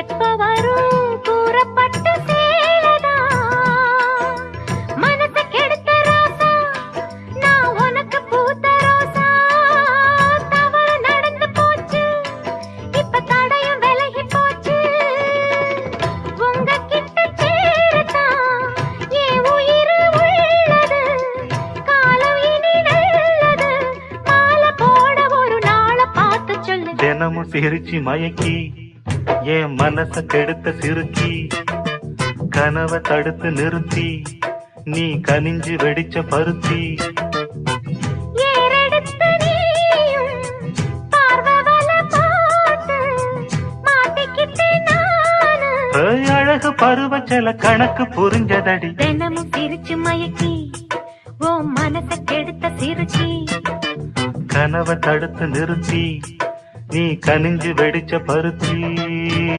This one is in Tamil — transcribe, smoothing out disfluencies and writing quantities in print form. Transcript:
எப்ப வரும் கூறப்பட்ட சேலதா மனச கெடுத்த ரோசா நான் உனக்கு பூத்த ரோசா தவறு நடந்து போச்சு இப்ப தடையும் விலகி போச்சு உங்க கிட்ட சேரத்தான் என் உயிர் உள்ளது காலம் இனி நல்லது மாலை போட ஒரு நாளை பார்த்து சொல்லு தினமும் சிரிச்சு மயக்கி என் மனச கெடுத்த சிறுக்கி கனவை தடுத்து நிறுத்தி நீ கனிஞ்சு வெடிச்ச பருத்தி ஏறெடுத்து நீயும் பார்வை வலை போட்டு மாட்டிக்கிட்டேன் நானு. ஏய், அழகு பருவச்சல கணக்கு புரிஞ்சதடி தினமும் சிரிச்சு மயக்கி ஓ மனச கெடுத்த சிறுக்கி கனவை தடுத்து நிறுத்தி நீ கனிஞ்சு வெடிச்ச பருத்தி